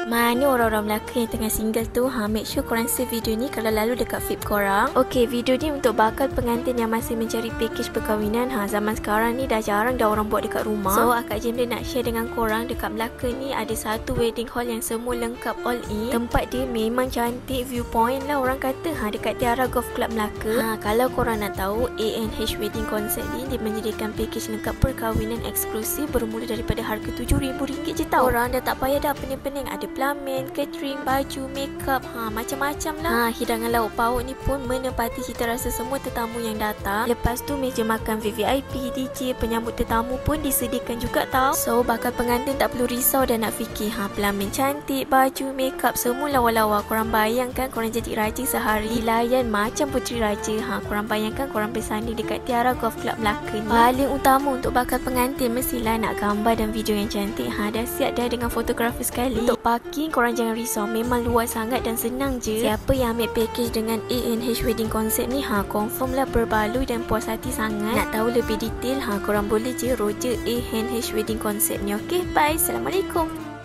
Mana orang-orang Melaka yang tengah single tu? Make sure korang save video ni kalau lalu dekat feed korang. Okay, video ni untuk bakal pengantin yang masih mencari package perkahwinan. Zaman sekarang ni dah jarang dah orang buat dekat rumah. So, Akak Jemli nak share dengan korang, dekat Melaka ni ada satu wedding hall yang semua lengkap all in. Tempat dia memang cantik, viewpoint lah orang kata. Dekat Tiara Golf Club Melaka. Kalau korang nak tahu, ANH Wedding Concept ni dia menyediakan package lengkap perkahwinan eksklusif bermula daripada harga RM7,000 je tau. Korang dah tak payah dah pening-pening ada pelamin, catering, baju, makeup, macam-macam lah. Hidangan lauk pauk ni pun menepati cita rasa semua tetamu yang datang. Lepas tu meja makan VVIP, DJ, penyambut tetamu pun disediakan juga tau. So bakal pengantin tak perlu risau dan nak fikir pelamin cantik, baju, makeup semua lawa-lawa. Korang bayangkan korang jadi raja sehari dilayan macam puteri raja. Korang bayangkan korang bersanding dekat Tiara Golf Club Melaka ni. Paling utama untuk bakal pengantin mestilah nak gambar dan video yang cantik. Dah siap dah dengan fotografer sekali. Untuk parking korang jangan risau, memang luas sangat dan senang je. Siapa yang ambil package dengan ANH Wedding Concept ni confirm lah berbaloi dan puas hati sangat. Nak tahu lebih detail korang boleh je roja ANH Wedding Concept ni. Okay, bye. Assalamualaikum.